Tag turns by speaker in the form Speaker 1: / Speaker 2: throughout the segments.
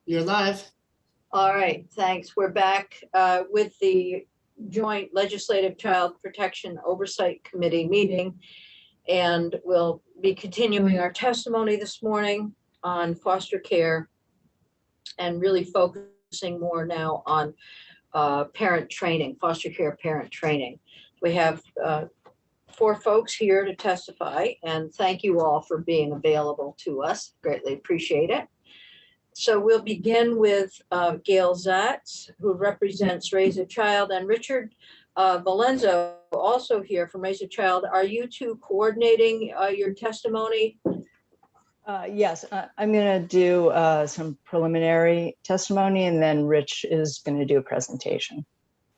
Speaker 1: You're live.
Speaker 2: All right, thanks. We're back with the joint Legislative Child Protection Oversight Committee meeting. And we'll be continuing our testimony this morning on foster care and really focusing more now on parent training, foster care parent training. We have 4 folks here to testify, and thank you all for being available to us. Greatly appreciate it. So we'll begin with Gail Zatz, who represents Raise a Child, and Richard Valenza, also here from Raise a Child. Are you two coordinating your testimony?
Speaker 3: Yes, I'm going to do some preliminary testimony, and then Rich is going to do a presentation.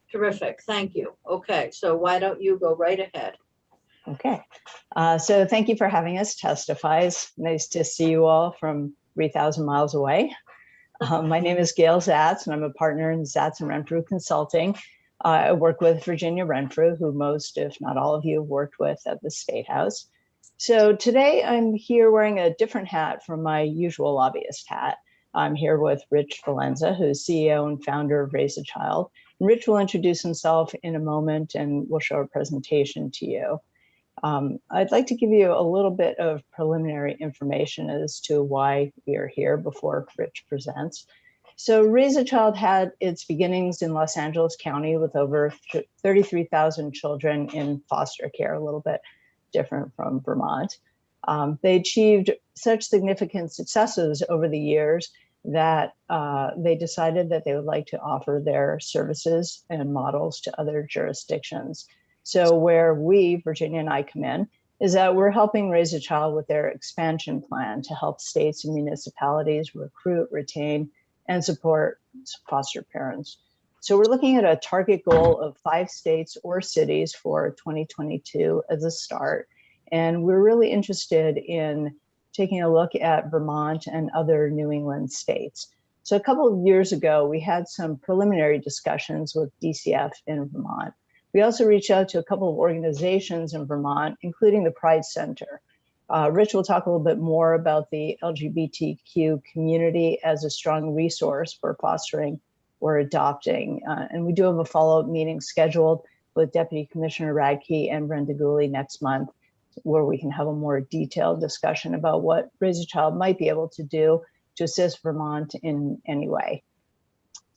Speaker 2: Terrific, thank you. Okay, so why don't you go right ahead?
Speaker 3: Okay, so thank you for having us testify. It's nice to see you all from 3,000 miles away. My name is Gail Zatz, and I'm a partner in Zatz and Renfrew Consulting. I work with Virginia Renfrew, who most, if not all of you, have worked with at the State House. So today I'm here wearing a different hat from my usual lobbyist hat. I'm here with Rich Valenza, who's CEO and founder of Raise a Child. And Rich will introduce himself in a moment, and we'll show a presentation to you. I'd like to give you a little bit of preliminary information as to why we are here before Rich presents. So Raise a Child had its beginnings in Los Angeles County with over 33,000 children in foster care, a little bit different from Vermont. They achieved such significant successes over the years that they decided that they would like to offer their services and models to other jurisdictions. So where we, Virginia and I, come in is that we're helping Raise a Child with their expansion plan to help states and municipalities recruit, retain, and support foster parents. So we're looking at a target goal of 5 states or cities for 2022 as a start. And we're really interested in taking a look at Vermont and other New England states. So a couple of years ago, we had some preliminary discussions with DCF in Vermont. We also reached out to a couple of organizations in Vermont, including the Pride Center. Rich will talk a little bit more about the LGBTQ community as a strong resource for fostering or adopting. And we do have a follow-up meeting scheduled with Deputy Commissioner Radke and Brenda Gooley next month, where we can have a more detailed discussion about what Raise a Child might be able to do to assist Vermont in any way.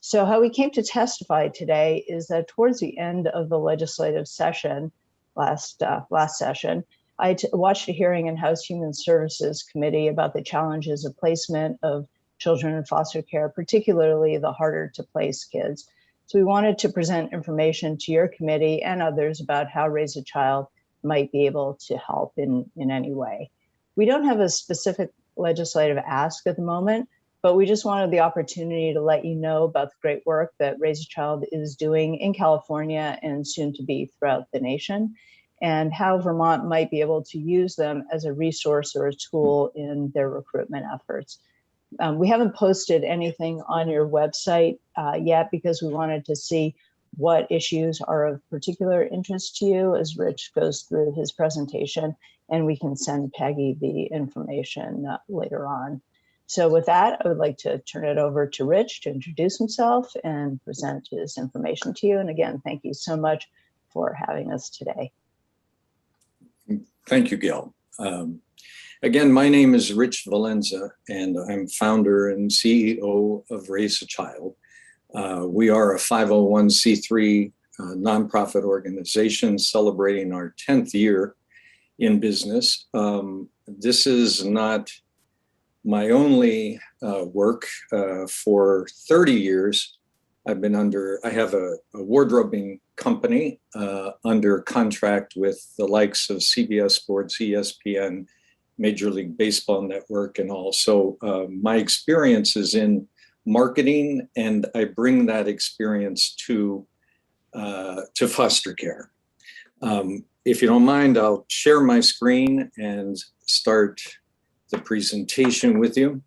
Speaker 3: So how we came to testify today is that towards the end of the legislative session, last session, I watched a hearing in House Human Services Committee about the challenges of placement of children in foster care, particularly the harder to place kids. So we wanted to present information to your committee and others about how Raise a Child might be able to help in any way. We don't have a specific legislative ask at the moment, but we just wanted the opportunity to let you know about the great work that Raise a Child is doing in California and soon to be throughout the nation, and how Vermont might be able to use them as a resource or a tool in their recruitment efforts. We haven't posted anything on your website yet because we wanted to see what issues are of particular interest to you as Rich goes through his presentation, and we can send Peggy the information later on. So with that, I would like to turn it over to Rich to introduce himself and present his information to you. And again, thank you so much for having us today.
Speaker 4: Thank you, Gail. Again, my name is Rich Valenza, and I'm founder and CEO of Raise a Child. We are a 501c3 nonprofit organization celebrating our 10th year in business. This is not my only work. For 30 years, I have a wardrobing company under contract with the likes of CBS Sports, ESPN, Major League Baseball Network, and all. So my experience is in marketing, and I bring that experience to foster care. If you don't mind, I'll share my screen and start the presentation with you.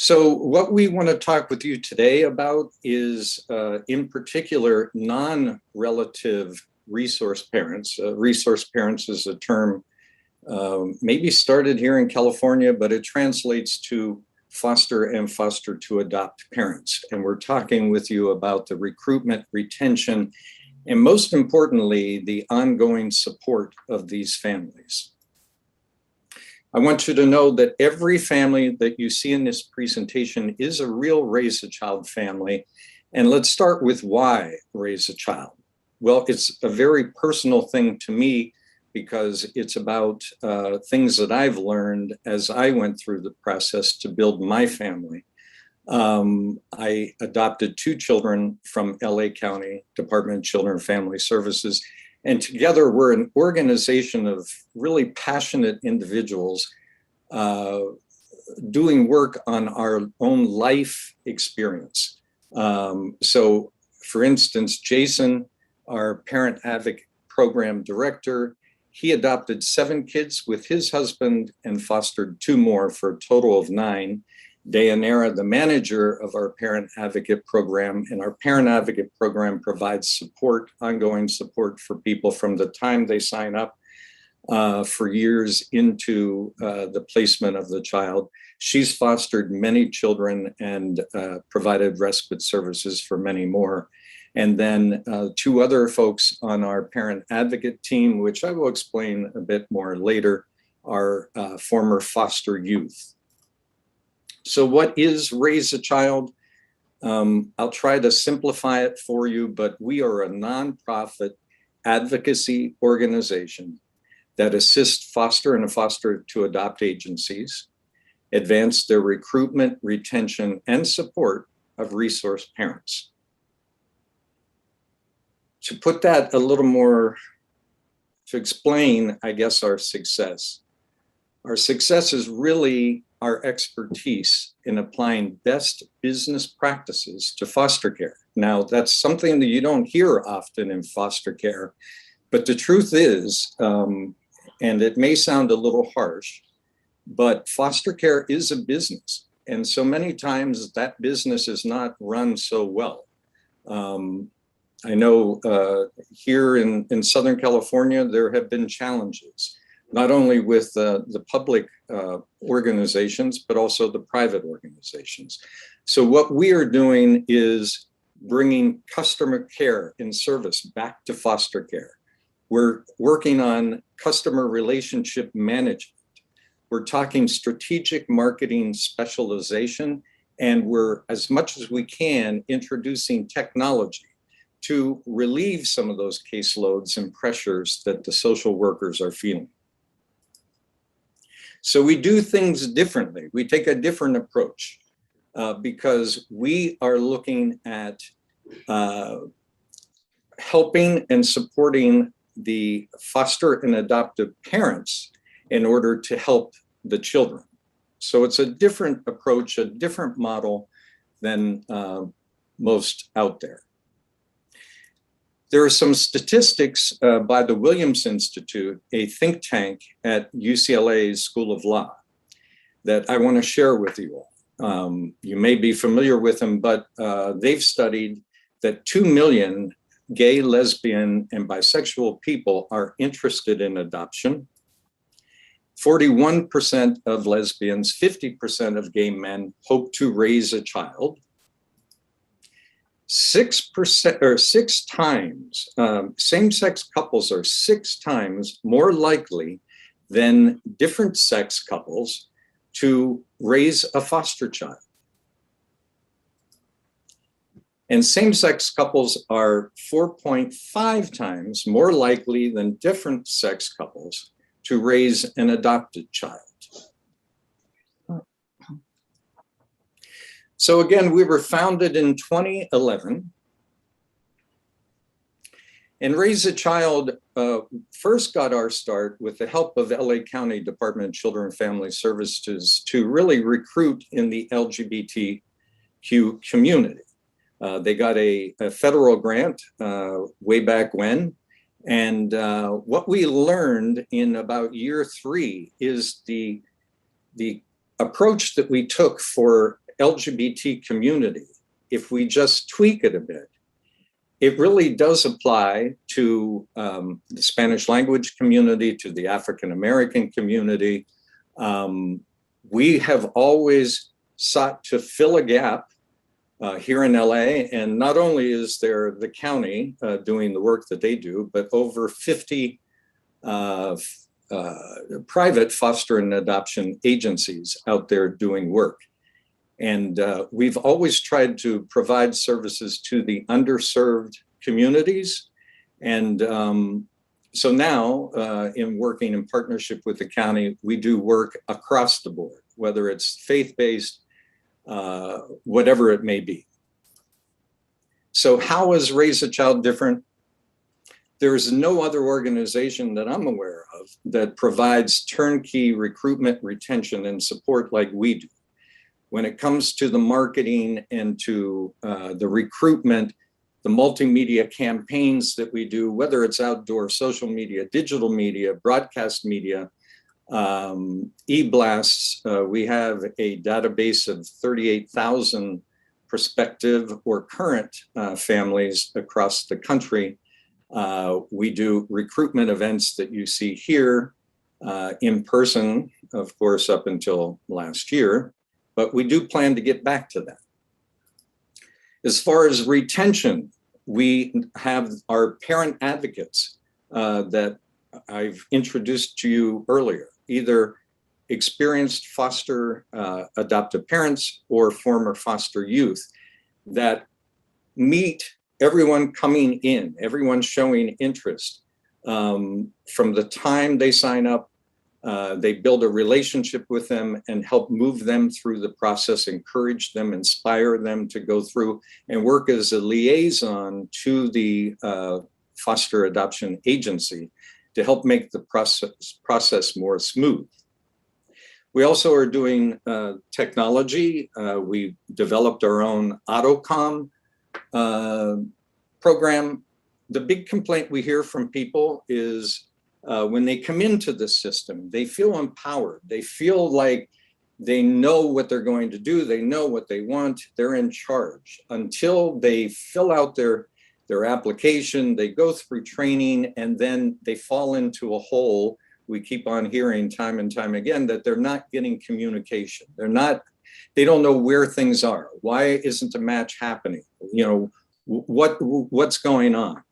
Speaker 4: So what we want to talk with you today about is, in particular, non-relative resource parents. Resource parents is a term maybe started here in California, but it translates to foster and foster to adopt parents. And we're talking with you about the recruitment, retention, and most importantly, the ongoing support of these families. I want you to know that every family that you see in this presentation is a real Raise a Child family. And let's start with why raise a child. Well, it's a very personal thing to me because it's about things that I've learned as I went through the process to build my family. I adopted 2 children from LA County Department of Children and Family Services. And together we're an organization of really passionate individuals doing work on our own life experience. So for instance, Jason, our parent advocate program director, he adopted 7 kids with his husband and fostered 2 more for a total of 9. Dayanara, the manager of our parent advocate program, and our parent advocate program provides support, ongoing support for people from the time they sign up for years into the placement of the child. She's fostered many children and provided respite services for many more. And then 2 other folks on our parent advocate team, which I will explain a bit more later, are former foster youth. So what is Raise a Child? I'll try to simplify it for you, but we are a nonprofit advocacy organization that assists foster and foster to adopt agencies, advance their recruitment, retention, and support of resource parents. To put that a little more, to explain, I guess, our success. Our success is really our expertise in applying best business practices to foster care. Now, that's something that you don't hear often in foster care, but the truth is, and it may sound a little harsh, but foster care is a business. And so many times that business is not run so well. I know here in Southern California, there have been challenges, not only with the public organizations, but also the private organizations. So what we are doing is bringing customer care and service back to foster care. We're working on customer relationship management. We're talking strategic marketing specialization, and we're, as much as we can, introducing technology to relieve some of those caseloads and pressures that the social workers are feeling. So we do things differently. We take a different approach because we are looking at helping and supporting the foster and adoptive parents in order to help the children. So it's a different approach, a different model than most out there. There are some statistics by the Williams Institute, a think tank at UCLA's School of Law, that I want to share with you all. You may be familiar with them, but they've studied that 2 million gay, lesbian, and bisexual people are interested in adoption. 41% of lesbians, 50% of gay men hope to raise a child. 6% or 6 times, same-sex couples are 6 times more likely than different sex couples to raise a foster child. And same-sex couples are 4.5 times more likely than different sex couples to raise an adopted child. So again, we were founded in 2011. And Raise a Child first got our start with the help of LA County Department of Children and Family Services to really recruit in the LGBTQ community. They got a federal grant way back when. And what we learned in about year 3 is the approach that we took for LGBT community, if we just tweak it a bit, it really does apply to the Spanish language community, to the African American community. We have always sought to fill a gap here in LA, and not only is there the county doing the work that they do, but over 50 private foster and adoption agencies out there doing work. And we've always tried to provide services to the underserved communities. And so now, in working in partnership with the county, we do work across the board, whether it's faith-based, whatever it may be. So how is Raise a Child different? There's no other organization that I'm aware of that provides turnkey recruitment, retention, and support like we do. When it comes to the marketing and to the recruitment, the multimedia campaigns that we do, whether it's outdoor, social media, digital media, broadcast media, e-blasts, we have a database of 38,000 prospective or current families across the country. We do recruitment events that you see here in person, of course, up until last year, but we do plan to get back to that. As far as retention, we have our parent advocates that I've introduced to you earlier, either experienced foster adoptive parents or former foster youth that meet everyone coming in, everyone showing interest. From the time they sign up, they build a relationship with them and help move them through the process, encourage them, inspire them to go through and work as a liaison to the foster adoption agency to help make the process more smooth. We also are doing technology. We developed our own AutoCom program. The big complaint we hear from people is when they come into the system, they feel empowered. They feel like they know what they're going to do. They know what they want. They're in charge until they fill out their application, they go through training, and then they fall into a hole. We keep on hearing time and time again that they're not getting communication. They don't know where things are. Why isn't a match happening? You know, what's going on?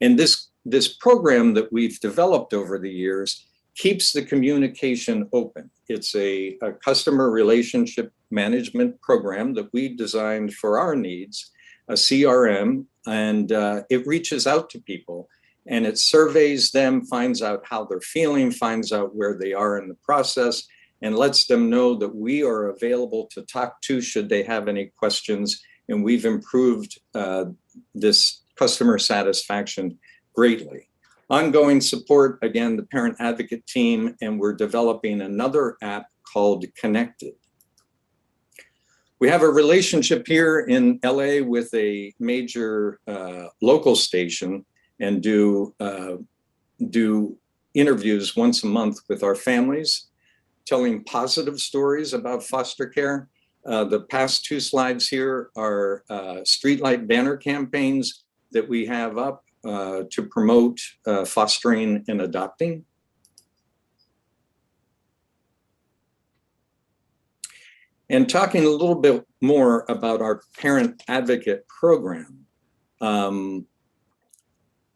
Speaker 4: And this program that we've developed over the years keeps the communication open. It's a customer relationship management program that we designed for our needs, a CRM, and it reaches out to people and it surveys them, finds out how they're feeling, finds out where they are in the process, and lets them know that we are available to talk to should they have any questions. And we've improved this customer satisfaction greatly. Ongoing support, again, the parent advocate team, and we're developing another app called Connected. We have a relationship here in LA with a major local station and do interviews once a month with our families, telling positive stories about foster care. The past two slides here are streetlight banner campaigns that we have up to promote fostering and adopting. And talking a little bit more about our parent advocate program,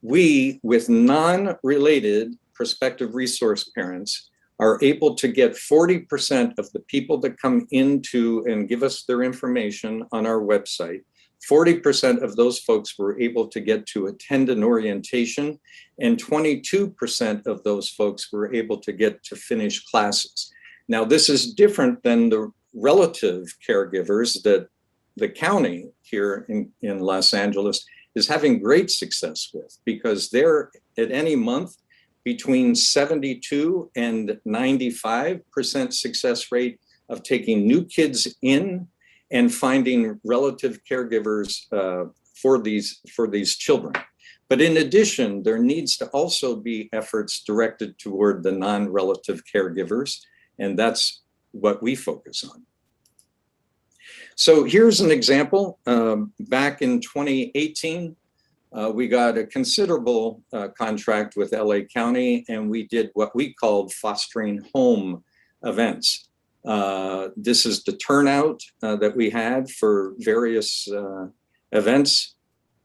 Speaker 4: we, with non-related prospective resource parents, are able to get 40% of the people that come into and give us their information on our website. 40% of those folks were able to get to attend an orientation, and 22% of those folks were able to get to finish classes. Now, this is different than the relative caregivers that the county here in Los Angeles is having great success with, because they're at any month between 72 and 95% success rate of taking new kids in and finding relative caregivers for these children. But in addition, there needs to also be efforts directed toward the non-relative caregivers, and that's what we focus on. So here's an example. Back in 2018, we got a considerable contract with LA County, and we did what we called fostering home events. This is the turnout that we had for various events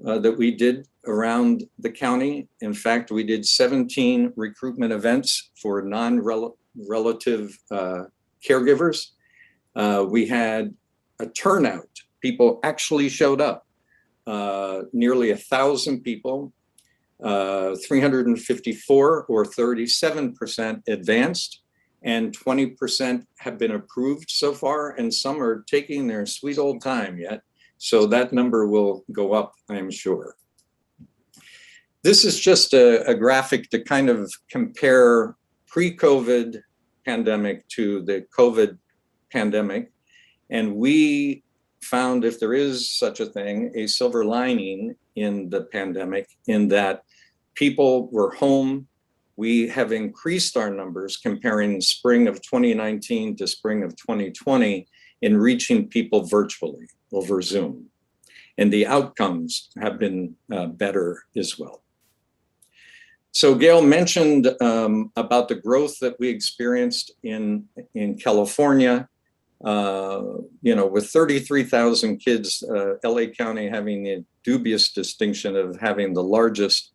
Speaker 4: that we did around the county. In fact, we did 17 recruitment events for non-relative caregivers. We had a turnout. People actually showed up. Nearly 1,000 people, 354 or 37% advanced, and 20% have been approved so far, and some are taking their sweet old time yet. So that number will go up, I'm sure. This is just a graphic to kind of compare pre-COVID pandemic to the COVID pandemic. And we found, if there is such a thing, a silver lining in the pandemic, in that people were home. We have increased our numbers comparing spring of 2019 to spring of 2020 in reaching people virtually over Zoom. And the outcomes have been better as well. So Gail mentioned about the growth that we experienced in California. With 33,000 kids, LA County having the dubious distinction of having the largest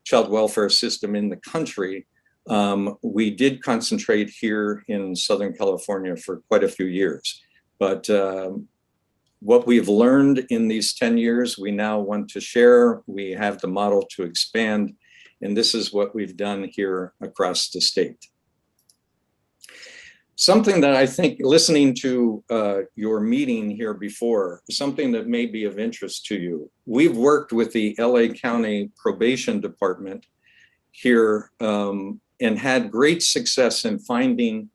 Speaker 4: child welfare system in the country, we did concentrate here in Southern California for quite a few years. But what we've learned in these 10 years, we now want to share. We have the model to expand, and this is what we've done here across the state. Something that I think, listening to your meeting here before, something that may be of interest to you. We've worked with the LA County Probation Department here and had great success in finding,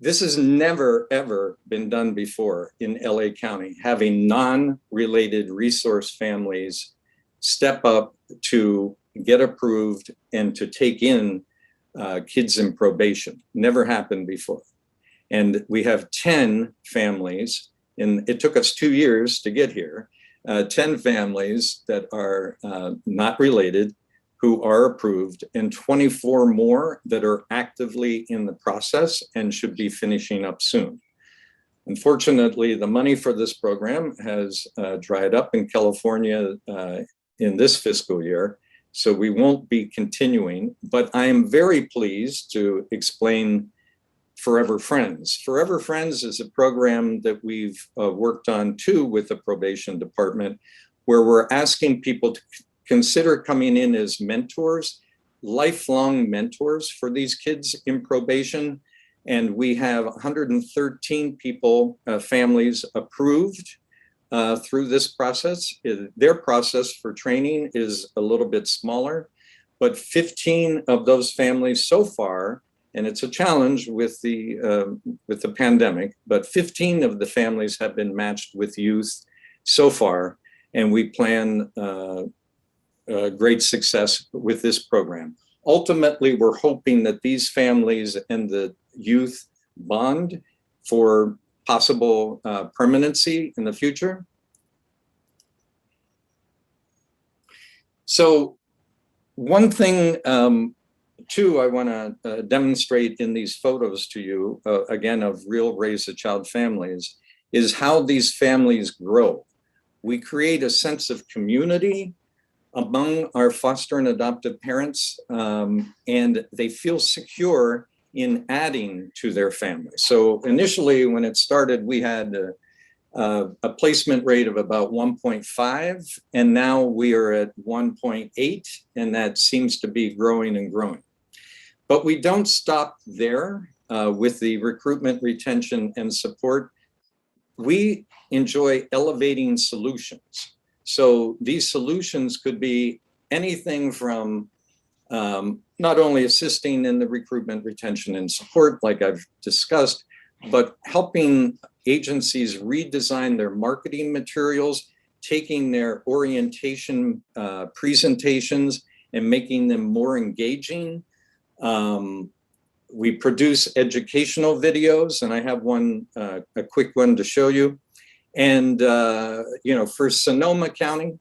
Speaker 4: this has never, ever been done before in LA County, having non-related resource families step up to get approved and to take in kids in probation. Never happened before. And we have 10 families, and it took us 2 years to get here, 10 families that are not related who are approved, and 24 more that are actively in the process and should be finishing up soon. Unfortunately, the money for this program has dried up in California in this fiscal year, so we won't be continuing, but I am very pleased to explain Forever Friends. Forever Friends is a program that we've worked on too with the probation department, where we're asking people to consider coming in as mentors, lifelong mentors for these kids in probation. And we have 113 people, families approved through this process. Their process for training is a little bit smaller, but 15 of those families so far, and it's a challenge with the pandemic, but 15 of the families have been matched with youth so far, and we plan great success with this program. Ultimately, we're hoping that these families and the youth bond for possible permanency in the future. So one thing too, I want to demonstrate in these photos to you, again, of real Raise a Child families, is how these families grow. We create a sense of community among our foster and adoptive parents, and they feel secure in adding to their family. So initially, when it started, we had a placement rate of about 1.5, and now we are at 1.8, and that seems to be growing and growing. But we don't stop there with the recruitment, retention, and support. We enjoy elevating solutions. So these solutions could be anything from not only assisting in the recruitment, retention, and support, like I've discussed, but helping agencies redesign their marketing materials, taking their orientation presentations and making them more engaging. We produce educational videos, and I have one, a quick one to show you. And, for Sonoma County,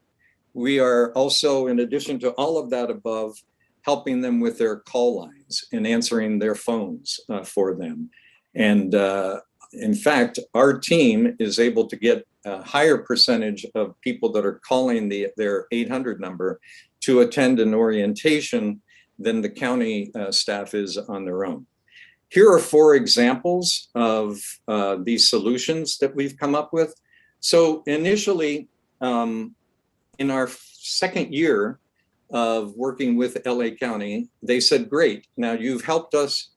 Speaker 4: we are also, in addition to all of that above, helping them with their call lines and answering their phones for them. And in fact, our team is able to get a higher percentage of people that are calling their 800 number to attend an orientation than the county staff is on their own. Here are 4 examples of these solutions that we've come up with. So initially, in our second year of working with LA County, they said, great, now you've helped us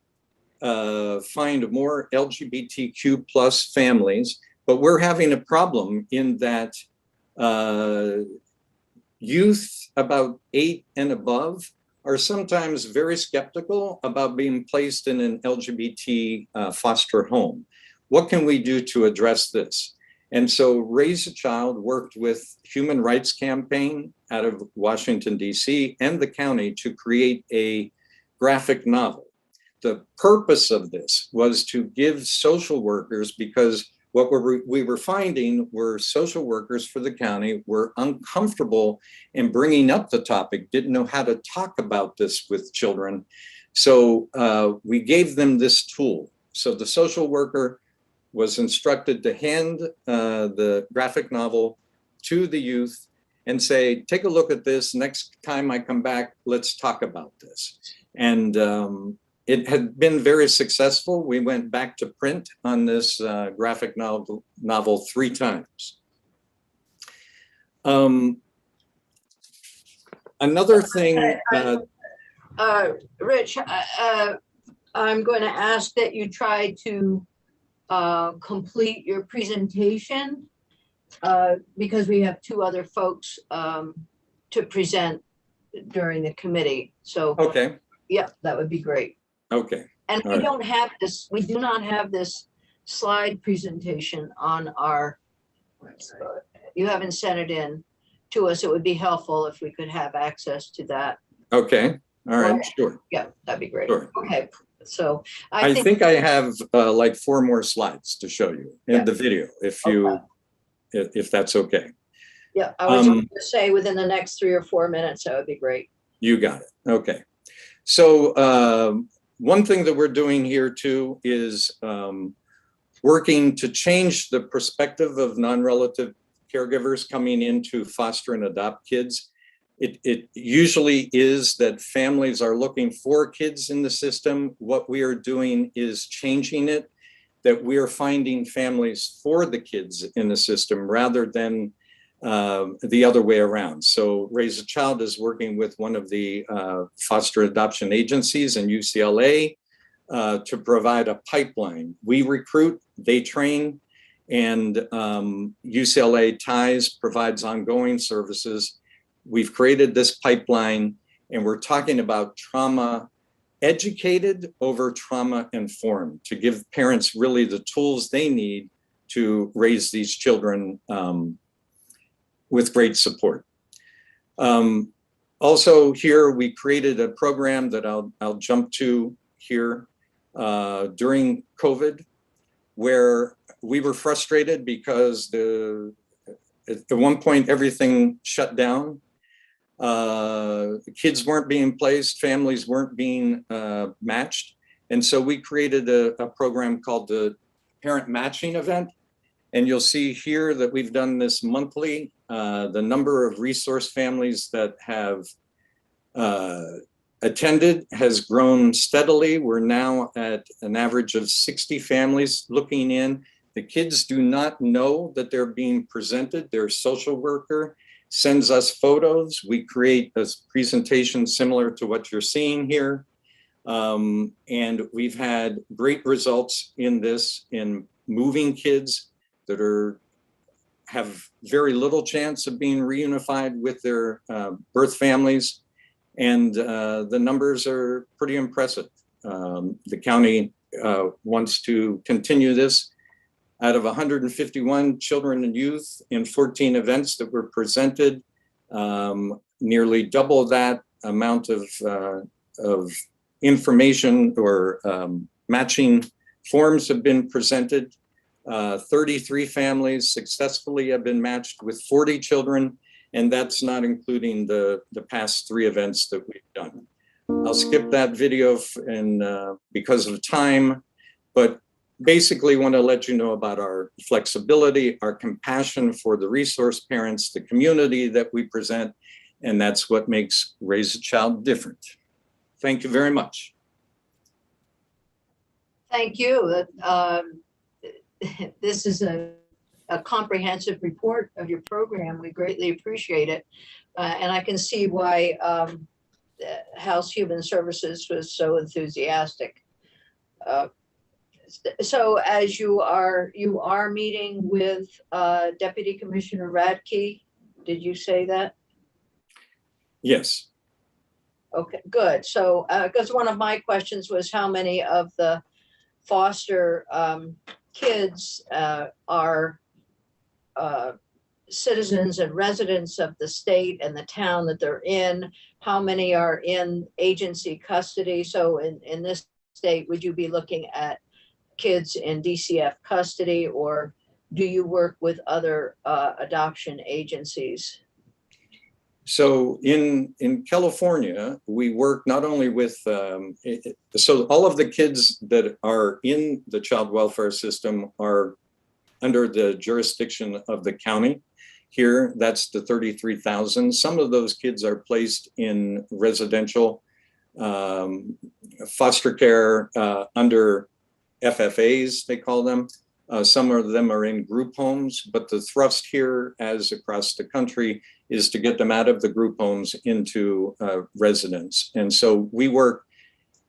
Speaker 4: find more LGBTQ plus families, but we're having a problem in that youth about 8 and above are sometimes very skeptical about being placed in an LGBT foster home. What can we do to address this? And so Raise a Child worked with Human Rights Campaign out of Washington, D.C. and the county to create a graphic novel. The purpose of this was to give social workers, because what we were finding were social workers for the county were uncomfortable in bringing up the topic, didn't know how to talk about this with children. So we gave them this tool. So the social worker was instructed to hand the graphic novel to the youth and say, take a look at this. Next time I come back, let's talk about this. And it had been very successful. We went back to print on this graphic novel 3 times. Another thing.
Speaker 2: Rich, I'm going to ask that you try to complete your presentation because we have 2 other folks to present during the committee. So,
Speaker 4: okay.
Speaker 2: Yeah, that would be great.
Speaker 4: Okay.
Speaker 2: And we don't have this, we do not have this slide presentation on our website. You haven't sent it in to us. It would be helpful if we could have access to that.
Speaker 4: Okay. All right. Sure.
Speaker 2: Yeah, that'd be great.
Speaker 4: Sure.
Speaker 2: Okay. So
Speaker 4: I think I have like 4 more slides to show you in the video, if you, if that's okay.
Speaker 2: Yeah, I was going to say within the next 3 or 4 minutes, that would be great.
Speaker 4: You got it. Okay. So one thing that we're doing here too is working to change the perspective of non-relative caregivers coming in to foster and adopt kids. It usually is that families are looking for kids in the system. What we are doing is changing it, that we are finding families for the kids in the system rather than the other way around. So Raise a Child is working with one of the foster adoption agencies in UCLA to provide a pipeline. We recruit, they train, and UCLA Ties provides ongoing services. We've created this pipeline, and we're talking about trauma educated over trauma informed to give parents really the tools they need to raise these children with great support. Also here, we created a program that I'll jump to here during COVID, where we were frustrated because at one point everything shut down. Kids weren't being placed, families weren't being matched. And so we created a program called the Parent Matching Event. And you'll see here that we've done this monthly. The number of resource families that have attended has grown steadily. We're now at an average of 60 families looking in. The kids do not know that they're being presented. Their social worker sends us photos. We create a presentation similar to what you're seeing here. And we've had great results in this, in moving kids that have very little chance of being reunified with their birth families. And the numbers are pretty impressive. The county wants to continue this. Out of 151 children and youth in 14 events that were presented, nearly double that amount of information or matching forms have been presented. 33 families successfully have been matched with 40 children, and that's not including the past 3 events that we've done. I'll skip that video because of time, but basically want to let you know about our flexibility, our compassion for the resource parents, the community that we present, and that's what makes Raise a Child different. Thank you very much.
Speaker 2: Thank you. This is a comprehensive report of your program. We greatly appreciate it. And I can see why House Human Services was so enthusiastic. So as you are meeting with Deputy Commissioner Radke, did you say that?
Speaker 4: Yes.
Speaker 2: Okay, good. So because one of my questions was how many of the foster kids are citizens and residents of the state and the town that they're in, how many are in agency custody. So in this state, would you be looking at kids in DCF custody, or do you work with other adoption agencies?
Speaker 4: So in California, we work not only with, so all of the kids that are in the child welfare system are under the jurisdiction of the county. Here, that's the 33,000. Some of those kids are placed in residential foster care under FFAs, they call them. Some of them are in group homes, but the thrust here, as across the country, is to get them out of the group homes into residence. And so we work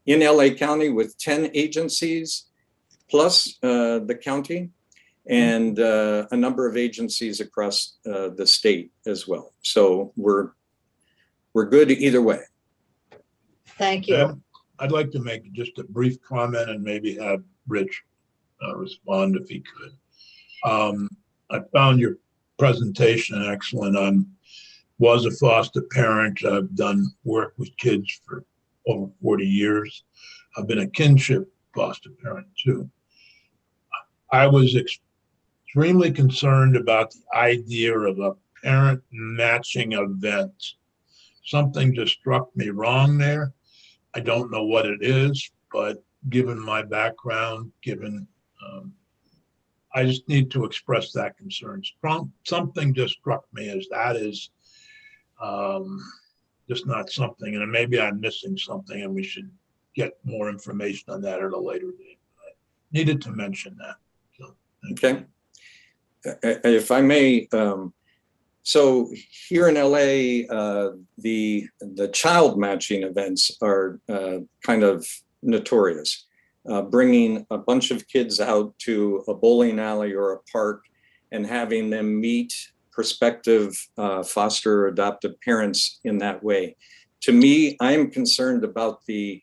Speaker 4: in LA County with 10 agencies plus the county, and a number of agencies across the state as well. So we're good either way.
Speaker 2: Thank you.
Speaker 1: I'd like to make just a brief comment and maybe have Rich respond if he could. I found your presentation excellent. I was a foster parent. I've done work with kids for over 40 years. I've been a kinship foster parent too. I was extremely concerned about the idea of a parent matching event. Something just struck me wrong there. I don't know what it is, but given my background, I just need to express that concern. Something just struck me as that is just not something, and maybe I'm missing something, and we should get more information on that at a later date. I needed to mention that. So,
Speaker 4: okay. If I may, so here in LA, the child matching events are kind of notorious. Bringing a bunch of kids out to a bowling alley or a park and having them meet prospective foster or adoptive parents in that way. To me, I'm concerned about the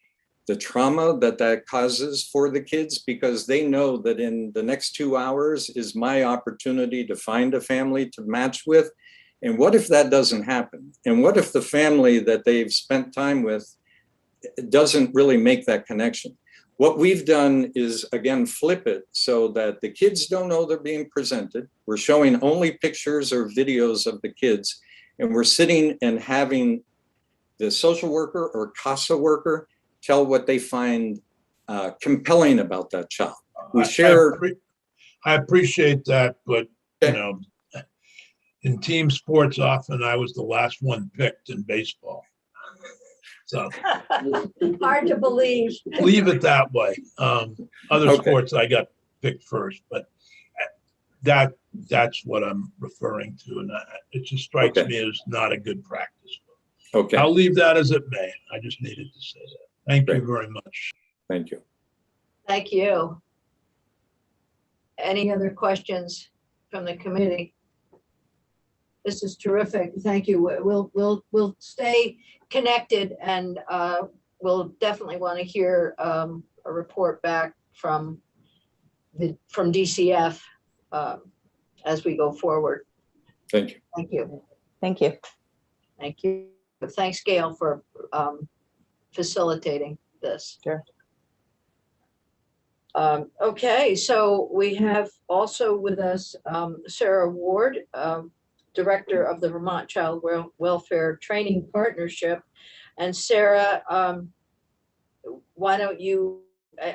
Speaker 4: trauma that causes for the kids, because they know that in the next 2 hours is my opportunity to find a family to match with. And what if that doesn't happen? And what if the family that they've spent time with doesn't really make that connection? What we've done is, again, flip it so that the kids don't know they're being presented. We're showing only pictures or videos of the kids, and we're sitting and having the social worker or CASA worker tell what they find compelling about that child. We share.
Speaker 1: I appreciate that, but
Speaker 4: Okay.
Speaker 1: you know, in team sports, often I was the last one picked in baseball. So
Speaker 2: Hard to believe.
Speaker 1: leave it that way. Other
Speaker 4: Okay.
Speaker 1: sports I got picked first, but that's what I'm referring to, and it just strikes
Speaker 4: Okay.
Speaker 1: me as not a good practice.
Speaker 4: Okay,
Speaker 1: I'll leave that as it may. I just needed to say that. Thank
Speaker 4: Great.
Speaker 1: you very much.
Speaker 4: thank you.
Speaker 2: Thank you. Any other questions from the committee? This is terrific. Thank you. We'll stay connected, and we'll definitely want to hear a report back from DCF as we go forward.
Speaker 4: Thank you.
Speaker 2: Thank you.
Speaker 3: Thank you.
Speaker 2: Thank you. Thanks, Gail, for facilitating this.
Speaker 3: Sure.
Speaker 2: Okay, so we have also with us Sarah Ward, Director of the Vermont Child Welfare Training Partnership. And Sarah, why don't you,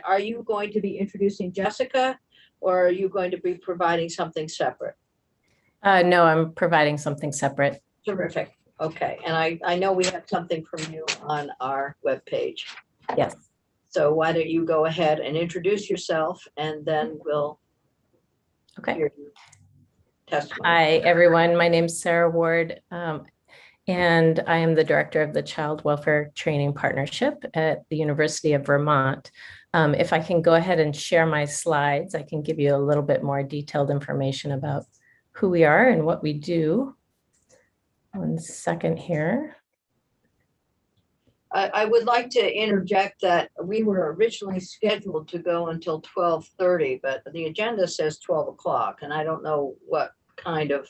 Speaker 2: are you going to be introducing Jessica, or are you going to be providing something separate?
Speaker 5: No, I'm providing something separate.
Speaker 2: Terrific. Okay, and I know we have something from you on our webpage.
Speaker 5: Yes.
Speaker 2: So why don't you go ahead and introduce yourself, and then we'll
Speaker 5: Okay.
Speaker 2: hear your testimony.
Speaker 5: Hi, everyone. My name's Sarah Ward, and I am the director of the Child Welfare Training Partnership at the University of Vermont. If I can go ahead and share my slides, I can give you a little bit more detailed information about who we are and what we do. 1 second here.
Speaker 2: I would like to interject that we were originally scheduled to go until 12:30, but the agenda says 12 o'clock, and I don't know what kind of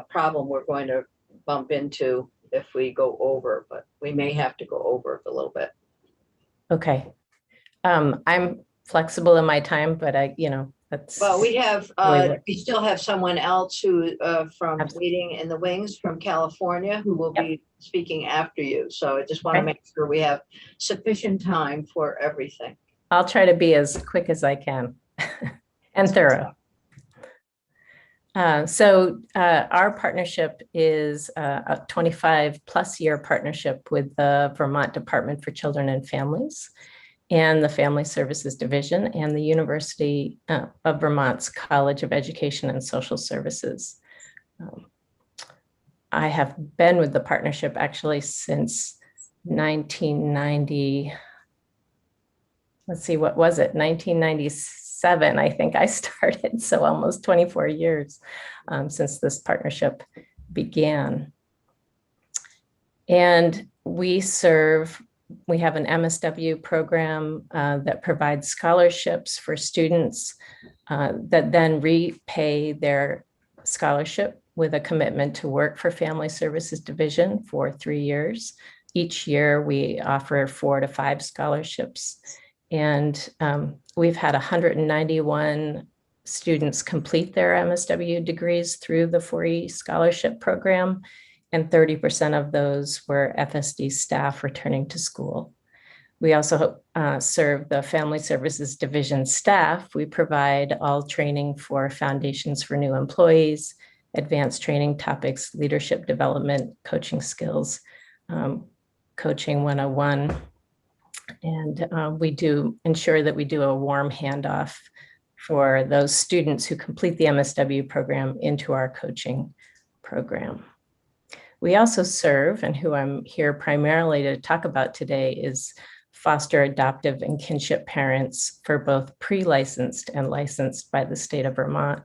Speaker 2: problem we're going to bump into if we go over, but we may have to go over a little bit.
Speaker 5: Okay. I'm flexible in my time, but that's.
Speaker 2: Well, we have,
Speaker 5: Really
Speaker 2: we still have someone else who, from
Speaker 5: Absolutely.
Speaker 2: Waiting in the Wings from California, who will
Speaker 5: Yep.
Speaker 2: be speaking after you. So I just want to
Speaker 5: Okay.
Speaker 2: make sure we have sufficient time for everything.
Speaker 5: I'll try to be as quick as I can and thorough. Our partnership is a 25+ year partnership with the Vermont Department for Children and Families and the Family Services Division and the University of Vermont's College of Education and Social Services. I have been with the partnership actually since 1990. Let's see, what was it? 1997, I think I started. So almost 24 years since this partnership began. And we have an MSW program that provides scholarships for students that then repay their scholarship with a commitment to work for Family Services Division for 3 years. Each year we offer 4 to 5 scholarships. And we've had 191 students complete their MSW degrees through the 4E scholarship program, and 30% of those were FSD staff returning to school. We also serve the Family Services Division staff. We provide all training for foundations for new employees, advanced training topics, leadership development, coaching skills, coaching 101. And we do ensure that we do a warm handoff for those students who complete the MSW program into our coaching program. We also serve, and who I'm here primarily to talk about today, is foster, adoptive, and kinship parents for both pre-licensed and licensed by the state of Vermont,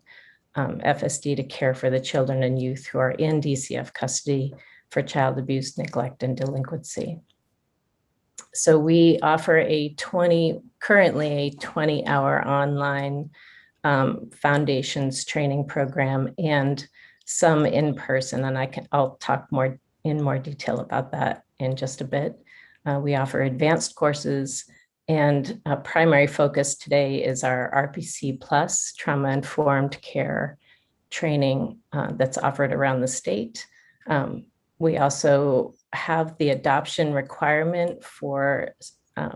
Speaker 5: FSD, to care for the children and youth who are in DCF custody for child abuse, neglect, and delinquency. So we offer currently a 20-hour online foundations training program and some in person, and I'll talk in more detail about that in just a bit. We offer advanced courses, and a primary focus today is our RPC Plus trauma-informed care training that's offered around the state. We also have the adoption requirement for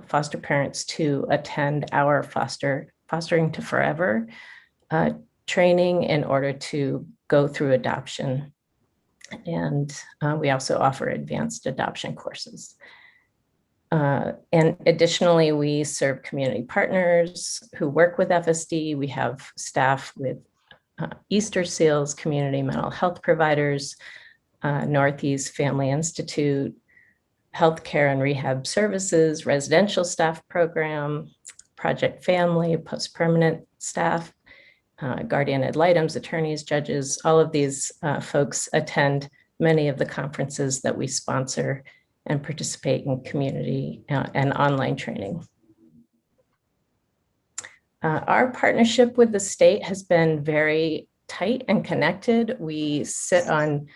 Speaker 5: foster parents to attend our Fostering to Forever training in order to go through adoption. And we also offer advanced adoption courses. And additionally, we serve community partners who work with FSD. We have staff with Easter Seals, community mental health providers, Northeast Family Institute, healthcare and rehab services, residential staff program, Project Family, post-permanent staff, guardian ad litems, attorneys, judges. All of these folks attend many of the conferences that we sponsor and participate in community and online training. Our partnership with the state has been very tight and connected. We sit on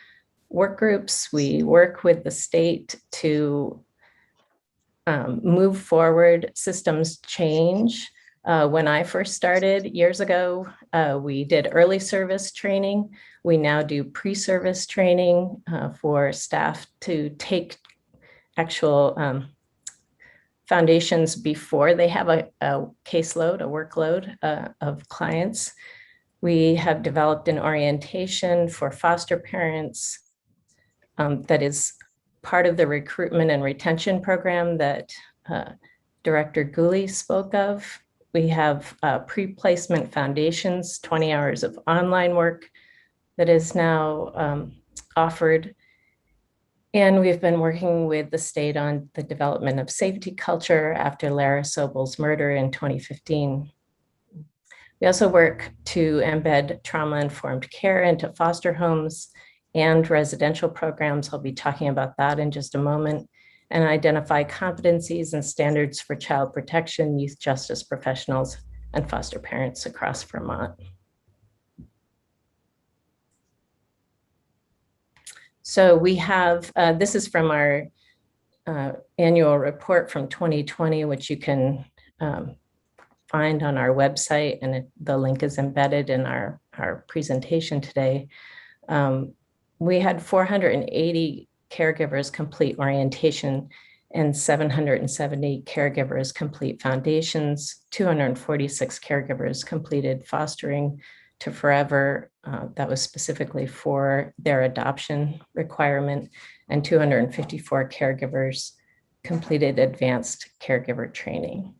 Speaker 5: work groups. We work with the state to move forward systems change When I first started years ago, we did early service training. We now do pre-service training for staff to take actual foundations before they have a caseload, a workload of clients. We have developed an orientation for foster parents that is part of the recruitment and retention program that Director Gooley spoke of. We have pre-placement foundations, 20 hours of online work that is now offered. And we've been working with the state on the development of safety culture after Lara Sobel's murder in 2015. We also work to embed trauma-informed care into foster homes and residential programs. I'll be talking about that in just a moment, and identify competencies and standards for child protection, youth justice professionals, and foster parents across Vermont. So we have, this is from our annual report from 2020, which you can find on our website, and the link is embedded in our presentation today. We had 480 caregivers complete orientation and 770 caregivers complete foundations, 246 caregivers completed fostering to forever. That was specifically for their adoption requirement, and 254 caregivers completed advanced caregiver training.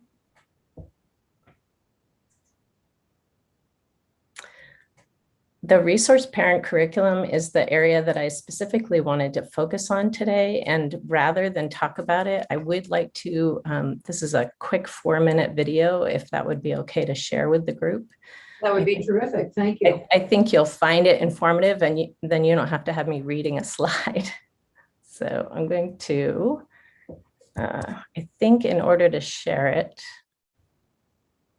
Speaker 5: The resource parent curriculum is the area that I specifically wanted to focus on today. And rather than talk about it, I would like to, this is a quick 4-minute video, if that would be okay to share with the group.
Speaker 2: That would be terrific. Thank you.
Speaker 5: I think you'll find it informative, and then you don't have to have me reading a slide. So I'm going to, I think in order to share it,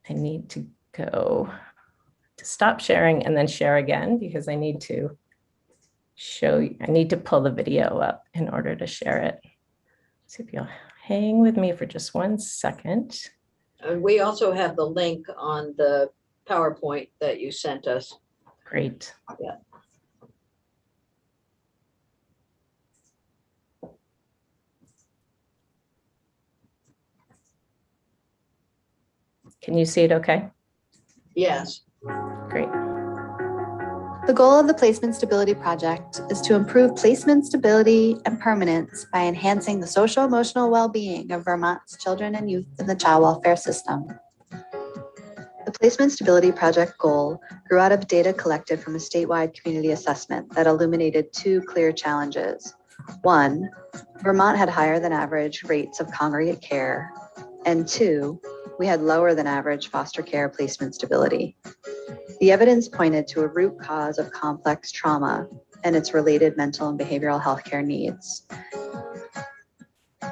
Speaker 5: I need to go to stop sharing and then share again, because I need to show you, I need to pull the video up in order to share it. So if you'll hang with me for just 1 second.
Speaker 2: And we also have the link on the PowerPoint that you sent us.
Speaker 5: Great.
Speaker 2: Yeah.
Speaker 5: Can you see it okay?
Speaker 2: Yes.
Speaker 5: Great.
Speaker 6: The goal of the Placement Stability Project is to improve placement stability and permanence by enhancing the social emotional well-being of Vermont's children and youth in the child welfare system. The Placement Stability Project goal grew out of data collected from a statewide community assessment that illuminated 2 clear challenges. 1, Vermont had higher than average rates of congregate care, and 2, we had lower than average foster care placement stability. The evidence pointed to a root cause of complex trauma and its related mental and behavioral health care needs.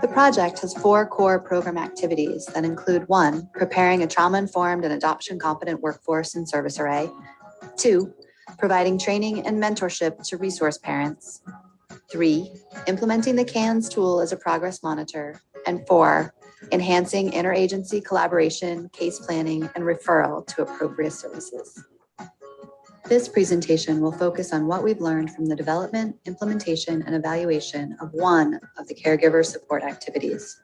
Speaker 6: The project has 4 core program activities that include 1, preparing a trauma-informed and adoption-competent workforce and service array. 2, providing training and mentorship to resource parents. 3, implementing the CANS tool as a progress monitor. And 4, enhancing interagency collaboration, case planning, and referral to appropriate services. This presentation will focus on what we've learned from the development, implementation, and evaluation of 1 of the caregiver support activities.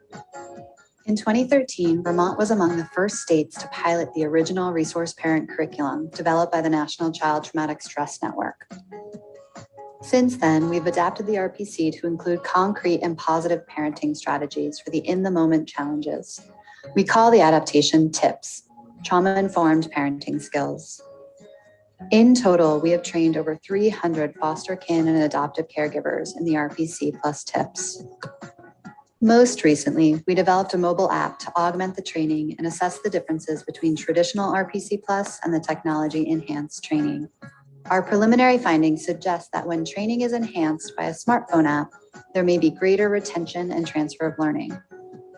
Speaker 6: In 2013, Vermont was among the first states to pilot the original resource parent curriculum developed by the National Child Traumatic Stress Network. Since then, we've adapted the RPC to include concrete and positive parenting strategies for the in-the-moment challenges. We call the adaptation TIPS, trauma-informed parenting skills. In total, we have trained over 300 foster, kin, and adoptive caregivers in the RPC plus TIPS. Most recently, we developed a mobile app to augment the training and assess the differences between traditional RPC plus and the technology-enhanced training. Our preliminary findings suggest that when training is enhanced by a smartphone app, there may be greater retention and transfer of learning.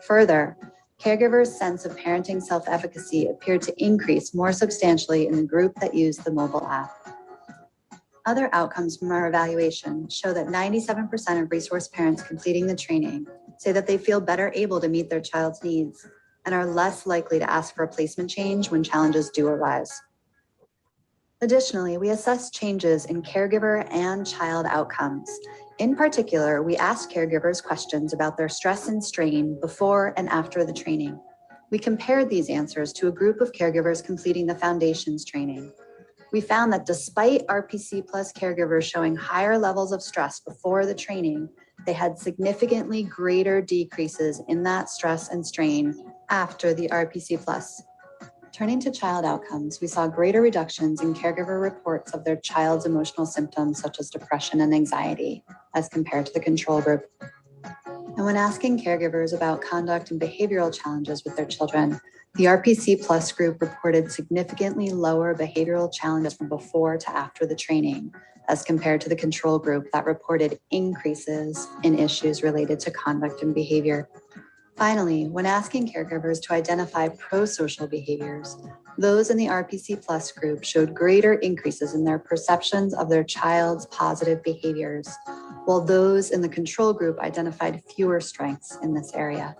Speaker 6: Further, caregivers' sense of parenting self-efficacy appeared to increase more substantially in the group that used the mobile app. Other outcomes from our evaluation show that 97% of resource parents completing the training say that they feel better able to meet their child's needs, and are less likely to ask for a placement change when challenges do arise. Additionally, we assess changes in caregiver and child outcomes. In particular, we ask caregivers questions about their stress and strain before and after the training. We compared these answers to a group of caregivers completing the Foundations training. We found that despite RPC Plus caregivers showing higher levels of stress before the training, they had significantly greater decreases in that stress and strain after the RPC Plus. Turning to child outcomes, we saw greater reductions in caregiver reports of their child's emotional symptoms such as depression and anxiety as compared to the control group. And when asking caregivers about conduct and behavioral challenges with their children, the RPC Plus group reported significantly lower behavioral challenges from before to after the training as compared to the control group that reported increases in issues related to conduct and behavior. Finally, when asking caregivers to identify pro-social behaviors, those in the RPC Plus group showed greater increases in their perceptions of their child's positive behaviors, while those in the control group identified fewer strengths in this area.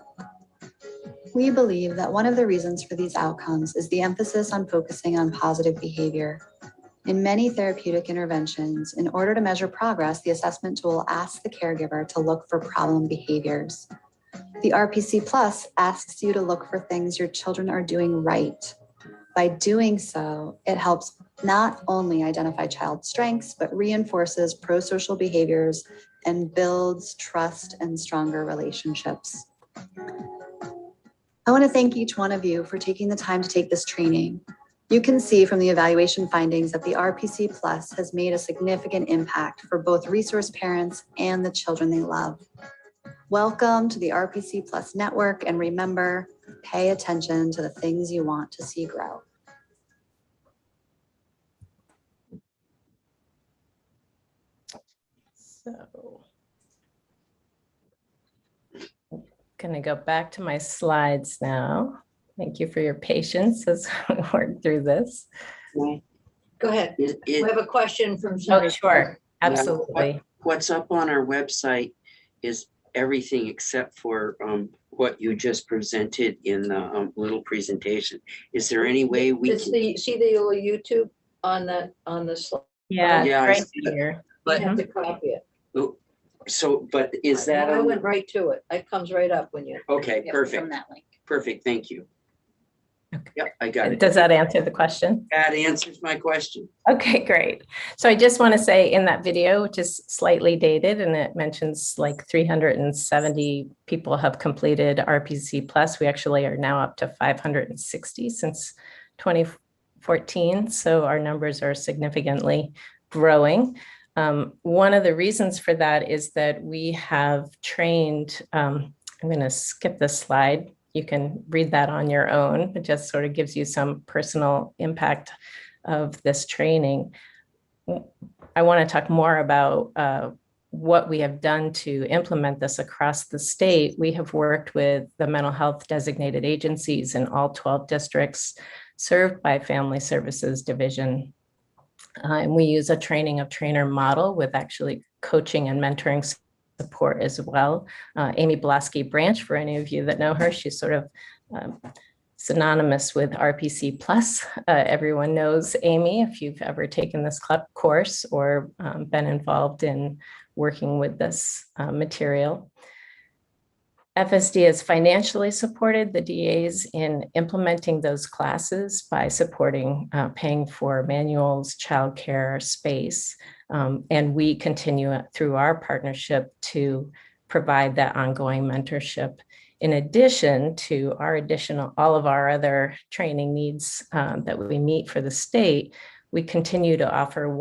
Speaker 6: We believe that one of the reasons for these outcomes is the emphasis on focusing on positive behavior. In many therapeutic interventions, in order to measure progress, the assessment tool asks the caregiver to look for problem behaviors. The RPC Plus asks you to look for things your children are doing right. By doing so, it helps not only identify child strengths, but reinforces pro-social behaviors and builds trust and stronger relationships. I want to thank each one of you for taking the time to take this training. You can see from the evaluation findings that the RPC Plus has made a significant impact for both resource parents and the children they love. Welcome to the RPC Plus network, and remember, pay attention to the things you want to see grow.
Speaker 5: So I'm going to go back to my slides now. Thank you for your patience as we work through this.
Speaker 2: Go ahead. We have a question from
Speaker 5: Oh,
Speaker 2: somebody.
Speaker 5: sure. Absolutely.
Speaker 7: What's up on our website is everything except for what you just presented in the little presentation. Is there any way we
Speaker 2: It's
Speaker 7: can?
Speaker 2: see the little YouTube on the slide.
Speaker 5: Yeah,
Speaker 7: Yeah, I
Speaker 5: right
Speaker 7: see it.
Speaker 5: here.
Speaker 2: You have to copy it.
Speaker 7: So, but is that
Speaker 2: I went right to it. It comes right up when you.
Speaker 7: okay?
Speaker 2: From
Speaker 7: Perfect.
Speaker 2: that link.
Speaker 7: Perfect. Thank you.
Speaker 5: Okay.
Speaker 7: Yep, I got it.
Speaker 5: Does that answer the question?
Speaker 7: That answers my question.
Speaker 5: Okay, great. So I just want to say in that video, which is slightly dated, and it mentions like 370 people have completed RPC Plus. We actually are now up to 560 since 2014. So our numbers are significantly growing. One of the reasons for that is that we have trained, I'm going to skip this slide. You can read that on your own. It just sort of gives you some personal impact of this training. I want to talk more about what we have done to implement this across the state. We have worked with the mental health designated agencies in all 12 districts served by Family Services Division. And we use a training of trainer model with actually coaching and mentoring support as well. Amy Blasky Branch, for any of you that know her, she's sort of synonymous with RPC Plus. Everyone knows Amy if you've ever taken this course or been involved in working with this material. FSD has financially supported the DAs in implementing those classes by supporting paying for manuals, childcare, space, and we continue through our partnership to provide that ongoing mentorship. In addition to all of our other training needs that we meet for the state, we continue to offer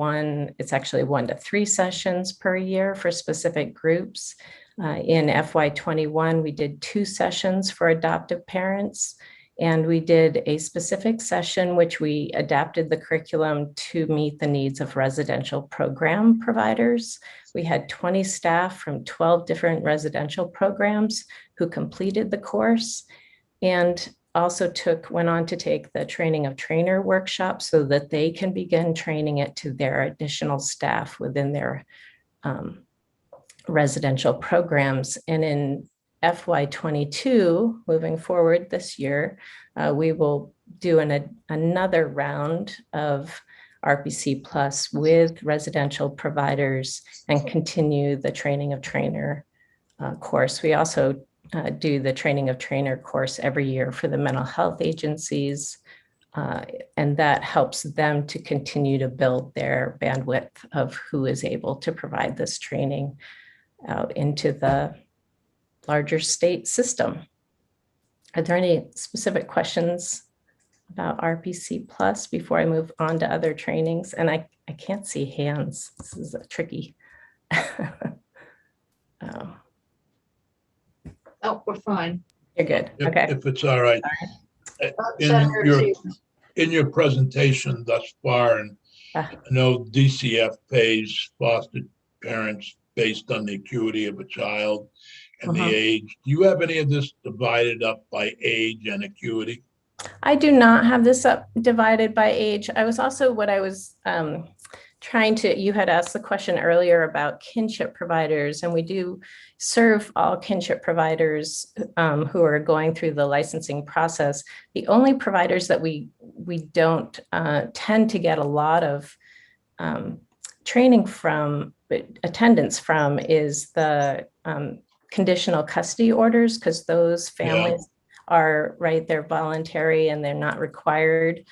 Speaker 5: it's actually 1 to 3 sessions per year for specific groups. In FY21, we did 2 sessions for adoptive parents, and we did a specific session which we adapted the curriculum to meet the needs of residential program providers. We had 20 staff from 12 different residential programs who completed the course, and also went on to take the training of trainer workshop so that they can begin training it to their additional staff within their residential programs. And in FY22, moving forward this year, we will do another round of RPC Plus with residential providers and continue the training of trainer course. We also do the training of trainer course every year for the mental health agencies, and that helps them to continue to build their bandwidth of who is able to provide this training out into the larger state system. Are there any specific questions about RPC Plus before I move on to other trainings? And I can't see hands. This is tricky.
Speaker 2: Oh, we're fine.
Speaker 5: You're good. Okay.
Speaker 1: If it's all right.
Speaker 2: Senator
Speaker 1: In your presentation thus far, and I know DCF pays foster parents based on the acuity of a child and the age. Do you have any of this divided up by age and acuity?
Speaker 5: I do not have this up divided by age. I was also you had asked the question earlier about kinship providers, and we do serve all kinship providers who are going through the licensing process. The only providers that we don't tend to get a lot of training from, attendance from, is the conditional custody orders, because those families are they're voluntary and they're not required.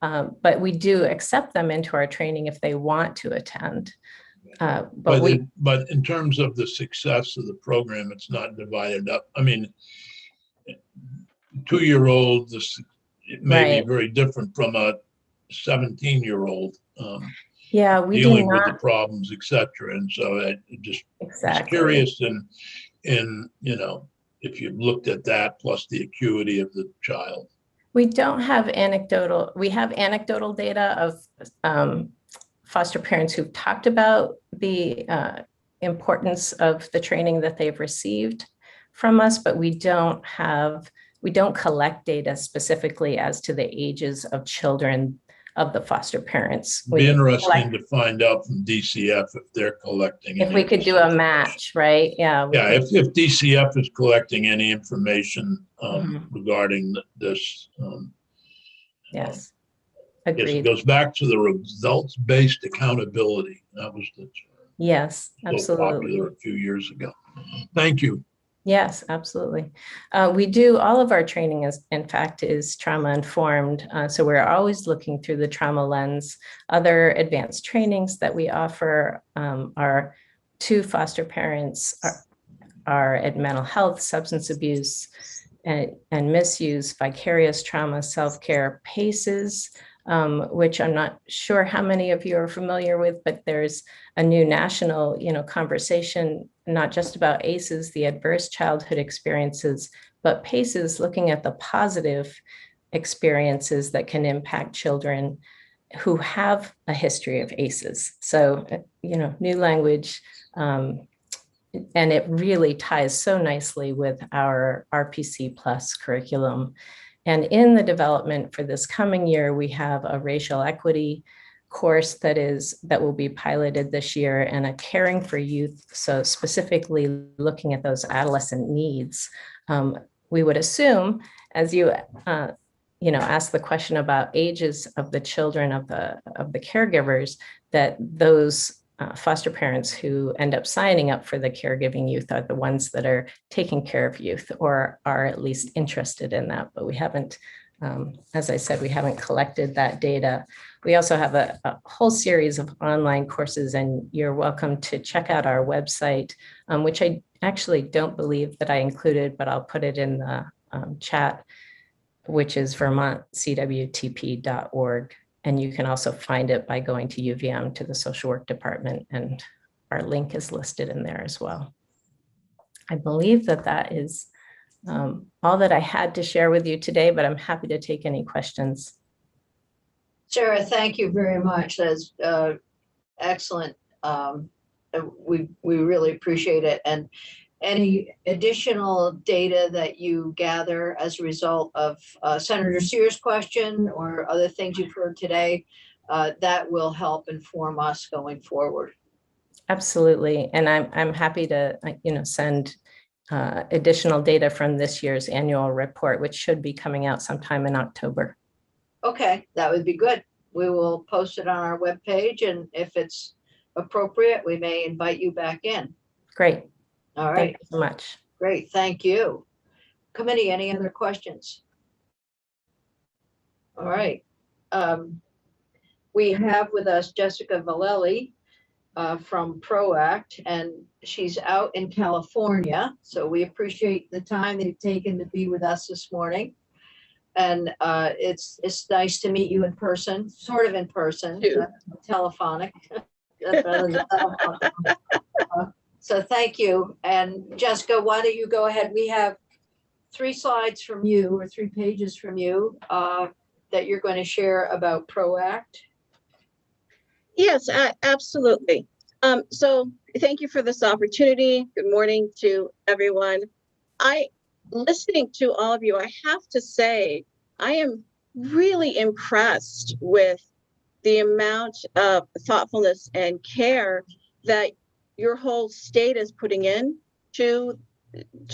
Speaker 5: But we do accept them into our training if they want to attend. But
Speaker 1: in terms of the success of the program, it's not divided up. I mean, 2-year-old, it may be very different from a 17-year-old.
Speaker 5: We
Speaker 1: dealing with the problems, etc. And so I just curious in if you've looked at that plus the acuity of the child.
Speaker 5: We don't have anecdotal. We have anecdotal data of foster parents who've talked about the importance of the training that they've received from us, but we don't collect data specifically as to the ages of children of the foster parents.
Speaker 1: It'd be interesting to find out from DCF if they're collecting.
Speaker 5: If we could do a match, right?
Speaker 1: Yeah. If DCF is collecting any information regarding this.
Speaker 5: Yes.
Speaker 1: Agreed. Yes, it goes back to the results-based accountability. That was the term.
Speaker 5: Yes, absolutely.
Speaker 1: So popular a few years ago. Thank you.
Speaker 5: Yes, absolutely. We do, all of our training in fact, is trauma informed. So we're always looking through the trauma lens. Other advanced trainings that we offer are to foster parents are at mental health, substance abuse, and misuse, vicarious trauma, self-care, PACEs, which I'm not sure how many of you are familiar with, but there's a new national, conversation, not just about ACEs, the adverse childhood experiences, but PACEs, looking at the positive experiences that can impact children who have a history of ACEs. So, new language, and it really ties so nicely with our RPC Plus curriculum. And in the development for this coming year, we have a racial equity course that will be piloted this year, and a caring for youth. So specifically looking at those adolescent needs. We would assume, as you ask the question about ages of the children of the caregivers, that those foster parents who end up signing up for the caregiving youth are the ones that are taking care of youth or are at least interested in that. But we haven't, as I said, we haven't collected that data. We also have a whole series of online courses, and you're welcome to check out our website, which I actually don't believe that I included, but I'll put it in the chat, which is vermontcwtp.org. And you can also find it by going to UVM to the social work department, and our link is listed in there as well. I believe that is all that I had to share with you today, but I'm happy to take any questions.
Speaker 2: Sarah, thank you very much. That's excellent. We really appreciate it. And any additional data that you gather as a result of Senator Sears' question or other things you've heard today, that will help inform us going forward.
Speaker 5: Absolutely. And I'm happy to, send additional data from this year's annual report, which should be coming out sometime in October.
Speaker 2: Okay, that would be good. We will post it on our webpage, and if it's appropriate, we may invite you back in.
Speaker 5: Great.
Speaker 2: All
Speaker 5: Thank
Speaker 2: right,
Speaker 5: you so much.
Speaker 2: great, thank you. Committee, any other questions? All right. We have with us Jessica Valelli from ProAct, and she's out in California. So we appreciate the time they've taken to be with us this morning. And it's nice to meet you in person, sort of in person, telephonic. So thank you. And Jessica, why don't you go ahead? We have 3 slides from you, or 3 pages from you, that you're going to share about ProAct.
Speaker 8: Yes, absolutely. So thank you for this opportunity. Good morning to everyone. Listening to all of you, I have to say, I am really impressed with the amount of thoughtfulness and care that your whole state is putting in to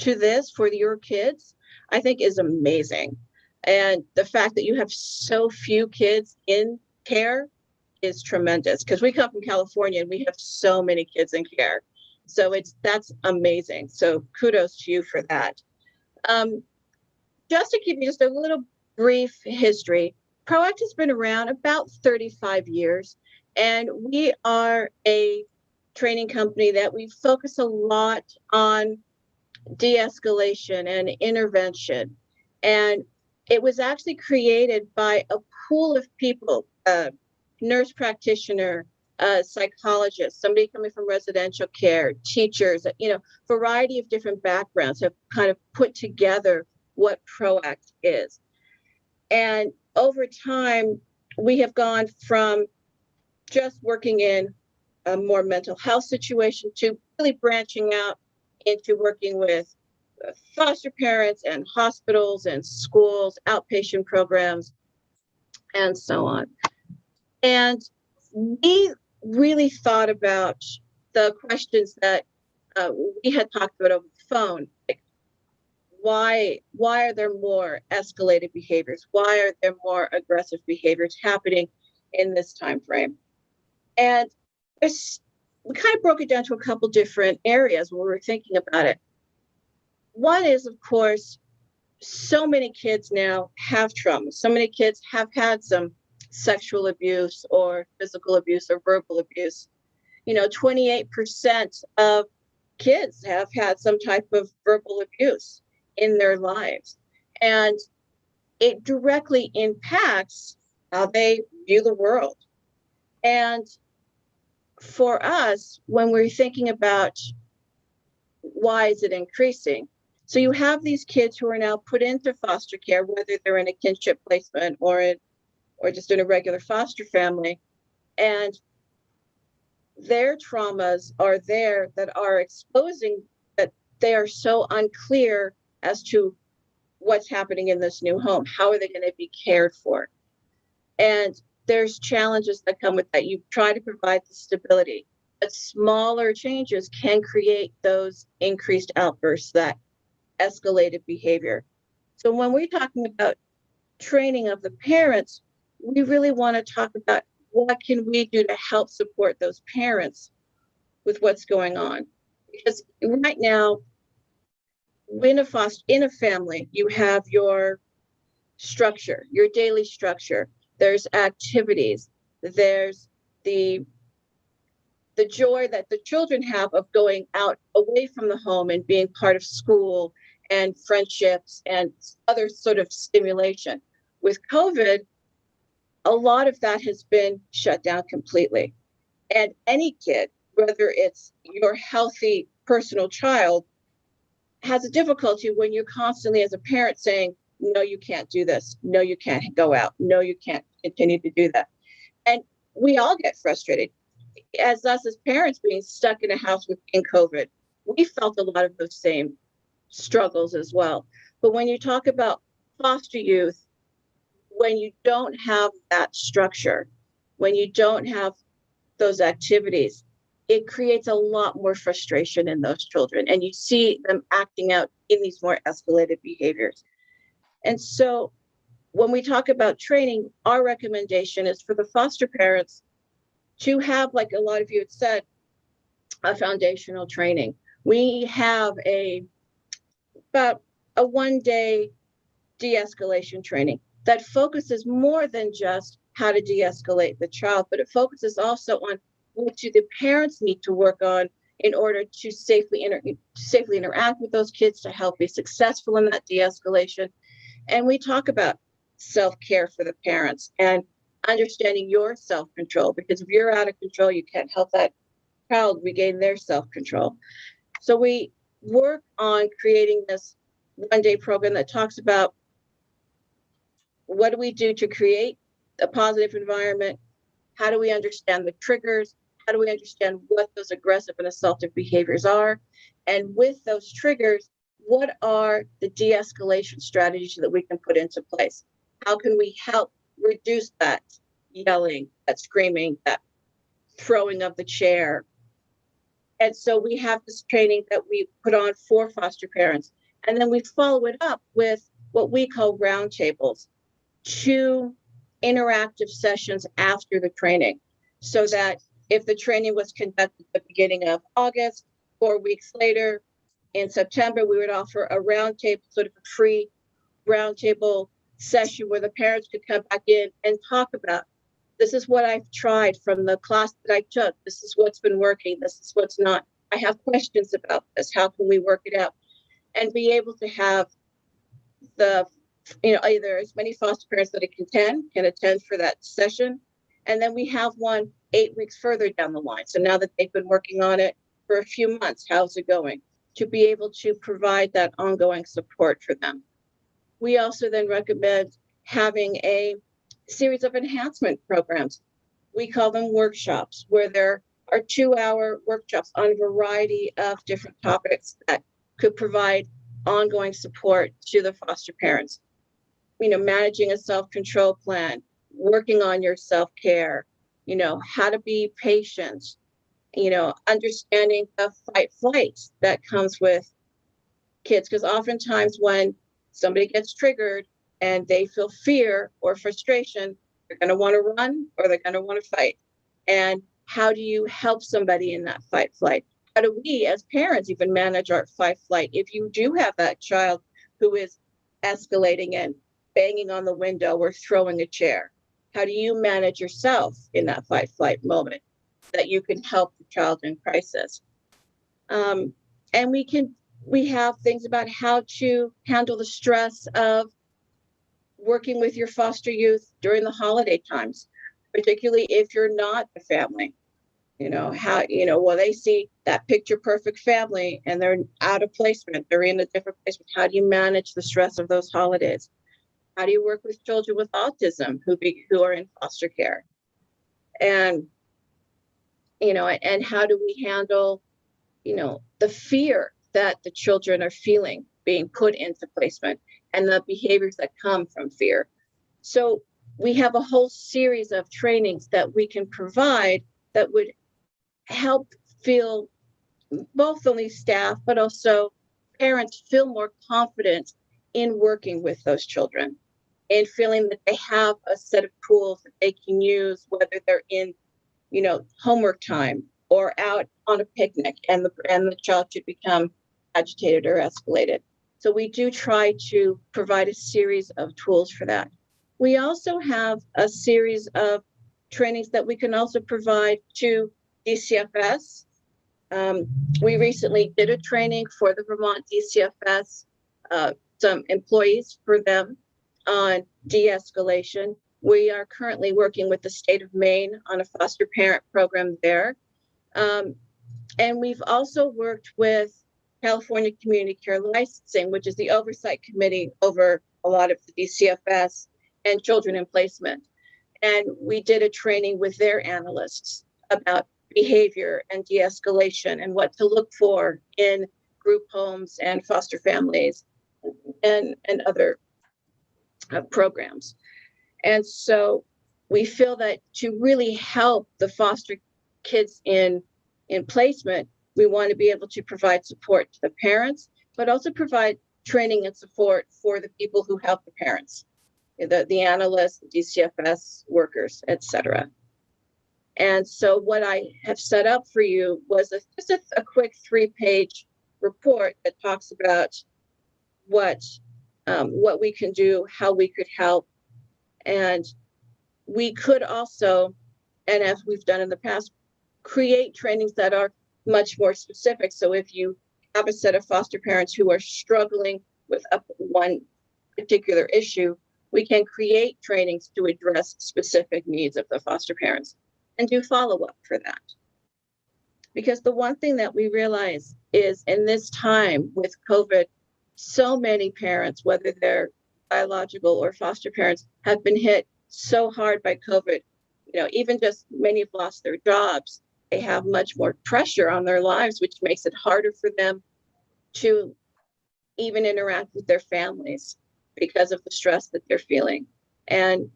Speaker 8: this for your kids. I think is amazing. And the fact that you have so few kids in care is tremendous, because we come from California and we have so many kids in care. So that's amazing. So kudos to you for that. Just to give you just a little brief history, ProAct has been around about 35 years, and we are a training company that we focus a lot on de-escalation and intervention. And it was actually created by a pool of people, nurse practitioner, psychologist, somebody coming from residential care, teachers, variety of different backgrounds have kind of put together what ProAct is. And over time, we have gone from just working in a more mental health situation to really branching out into working with foster parents and hospitals and schools, outpatient programs, and so on. And we really thought about the questions that we had talked about over the phone. Like, why are there more escalated behaviors? Why are there more aggressive behaviors happening in this time frame? And we kind of broke it down to a couple different areas when we were thinking about it. One is, of course, so many kids now have trauma. So many kids have had some sexual abuse or physical abuse or verbal abuse. 28% of kids have had some type of verbal abuse in their lives. And it directly impacts how they view the world. And for us, when we're thinking about why is it increasing? So you have these kids who are now put into foster care, whether they're in a kinship placement or just in a regular foster family, and their traumas are there that are exposing that they are so unclear as to what's happening in this new home. How are they going to be cared for? And there's challenges that come with that. You try to provide the stability, but smaller changes can create those increased outbursts, that escalated behavior. So when we're talking about training of the parents, we really want to talk about what can we do to help support those parents with what's going on. Because right now, in a family, you have your structure, your daily structure. There's activities. There's the joy that the children have of going out away from the home and being part of school and friendships and other sort of stimulation. With COVID, a lot of that has been shut down completely. And any kid, whether it's your healthy personal child, has a difficulty when you're constantly as a parent saying, no, you can't do this. No, you can't go out. No, you can't continue to do that. And we all get frustrated. As us as parents being stuck in a house in COVID, we felt a lot of those same struggles as well. But when you talk about foster youth, when you don't have that structure, when you don't have those activities, it creates a lot more frustration in those children. And you see them acting out in these more escalated behaviors. And so when we talk about training, our recommendation is for the foster parents to have, like a lot of you had said, a foundational training. We have about a 1-day de-escalation training that focuses more than just how to de-escalate the child, but it focuses also on what do the parents need to work on in order to safely interact with those kids, to help be successful in that de-escalation. And we talk about self-care for the parents and understanding your self-control, because if you're out of control, you can't help that child regain their self-control. So we work on creating this 1-day program that talks about what do we do to create a positive environment? How do we understand the triggers? How do we understand what those aggressive and assaultive behaviors are? And with those triggers, what are the de-escalation strategies that we can put into place? How can we help reduce that yelling, that screaming, that throwing of the chair? And so we have this training that we put on for foster parents. And then we follow it up with what we call roundtables, 2 interactive sessions after the training, so that if the training was conducted at the beginning of August, 4 weeks later in September, we would offer a roundtable, sort of a free roundtable session where the parents could come back in and talk about, this is what I've tried from the class that I took. This is what's been working. This is what's not. I have questions about this. How can we work it out? And be able to have the, either as many foster parents that can attend for that session. And then we have one 8 weeks further down the line. So now that they've been working on it for a few months, how's it going? To be able to provide that ongoing support for them. We also then recommend having a series of enhancement programs. We call them workshops, where there are 2-hour workshops on a variety of different topics that could provide ongoing support to the foster parents. Managing a self-control plan, working on your self-care, how to be patient, understanding the fight-flight that comes with kids. Because oftentimes when somebody gets triggered and they feel fear or frustration, they're going to want to run or they're going to want to fight. And how do you help somebody in that fight-flight? How do we as parents even manage our fight-flight? If you do have that child who is escalating and banging on the window or throwing a chair, how do you manage yourself in that fight-flight moment that you can help the child in crisis? And we have things about how to handle the stress of working with your foster youth during the holiday times, particularly if you're not a family. They see that picture perfect family and they're out of placement, they're in a different placement. How do you manage the stress of those holidays? How do you work with children with autism who are in foster care? And how do we handle, the fear that the children are feeling being put into placement and the behaviors that come from fear? So we have a whole series of trainings that we can provide that would help feel both only staff, but also parents feel more confident in working with those children and feeling that they have a set of tools that they can use, whether they're in, homework time or out on a picnic and the child should become agitated or escalated. So we do try to provide a series of tools for that. We also have a series of trainings that we can also provide to DCFS. We recently did a training for the Vermont DCFS, some employees for them on de-escalation. We are currently working with the state of Maine on a foster parent program there. And we've also worked with California Community Care Licensing, which is the oversight committee over a lot of the DCFS and children in placement. And we did a training with their analysts about behavior and de-escalation and what to look for in group homes and foster families and other programs. And so we feel that to really help the foster kids in in placement, we want to be able to provide support to the parents, but also provide training and support for the people who help the parents, the analysts, the DCFS workers, etc. And so what I have set up for you was just a quick 3-page report that talks about what we can do, how we could help. And we could also, and as we've done in the past, create trainings that are much more specific. So if you have a set of foster parents who are struggling with one particular issue, we can create trainings to address specific needs of the foster parents and do follow-up for that. Because the one thing that we realize is in this time with COVID, so many parents, whether they're biological or foster parents, have been hit so hard by COVID. You know, even just many have lost their jobs. They have much more pressure on their lives, which makes it harder for them to even interact with their families because of the stress that they're feeling. And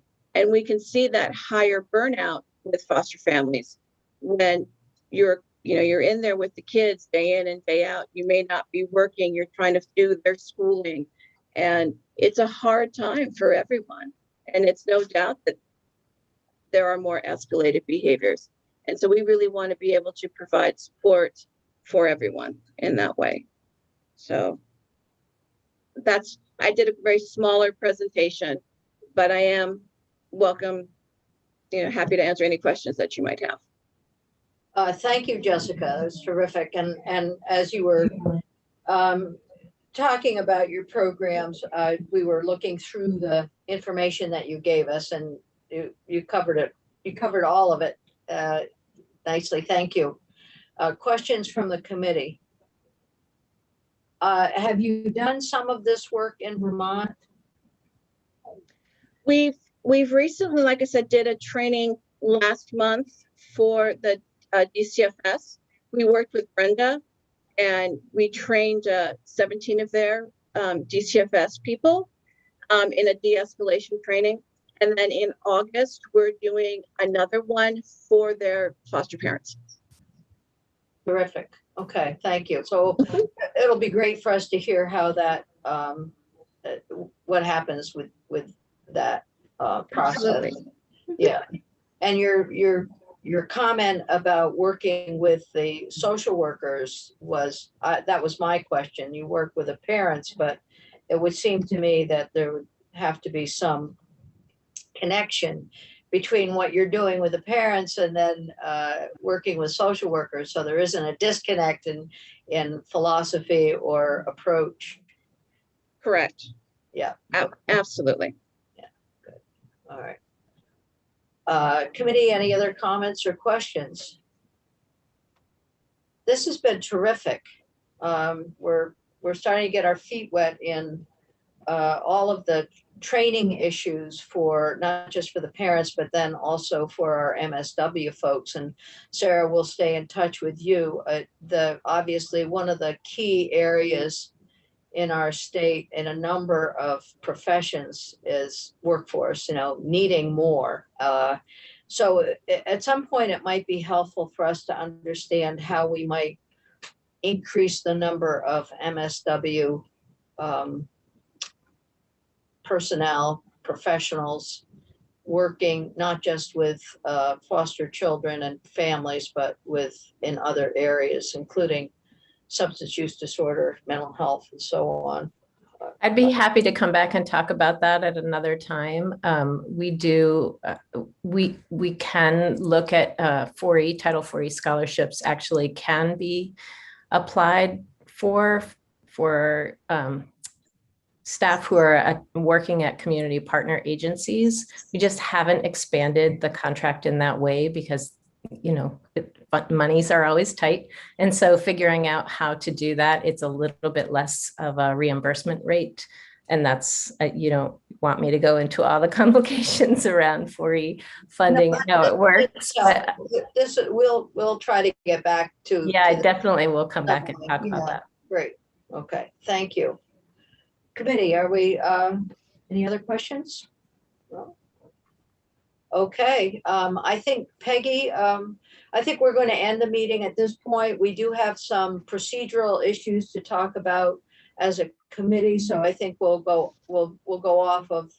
Speaker 8: we can see that higher burnout with foster families when you're in there with the kids day in and day out. You may not be working, you're trying to do their schooling, and it's a hard time for everyone. And it's no doubt that there are more escalated behaviors. And so we really want to be able to provide support for everyone in that way. So I did a very smaller presentation, but I am happy to answer any questions that you might have.
Speaker 2: Thank you, Jessica. That was terrific. And as you were talking about your programs, we were looking through the information that you gave us, and you covered it. You covered all of it nicely. Thank you. Questions from the committee? Have you done some of this work in Vermont?
Speaker 8: We've recently, like I said, did a training last month for the DCFS. We worked with Brenda, and we trained 17 of their DCFS people in a de-escalation training. And then in August, we're doing another one for their foster parents.
Speaker 2: Terrific. Okay, thank you. So it'll be great for us to hear how that, what happens with that process.
Speaker 8: Absolutely.
Speaker 2: Yeah. And your comment about working with the social workers was, that was my question. You work with the parents, but it would seem to me that there would have to be some connection between what you're doing with the parents and then working with social workers. So there isn't a disconnect in philosophy or approach.
Speaker 8: Correct.
Speaker 2: Yeah.
Speaker 8: Absolutely.
Speaker 2: Yeah, good. All right. Committee, any other comments or questions? This has been terrific. We're starting to get our feet wet in all of the training issues for not just for the parents, but then also for our MSW folks. And Sarah will stay in touch with you. Obviously one of the key areas in our state in a number of professions is workforce, needing more. So at some point it might be helpful for us to understand how we might increase the number of MSW personnel, professionals working not just with foster children and families, but in other areas, including substance use disorder, mental health, and so on.
Speaker 5: I'd be happy to come back and talk about that at another time. We can look at 4E, Title 4E scholarships actually can be applied for staff who are working at community partner agencies. We just haven't expanded the contract in that way because, monies are always tight. And so figuring out how to do that, it's a little bit less of a reimbursement rate. And that's, you don't want me to go into all the complications around 4E funding. No, it works. But
Speaker 2: we'll try to get back to.
Speaker 5: Yeah, I definitely will come back and talk about that.
Speaker 2: Great. Okay. Thank you. Committee, are we, any other questions? No? Okay, I think Peggy, I think we're going to end the meeting at this point. We do have some procedural issues to talk about as a committee, so I think we'll go off of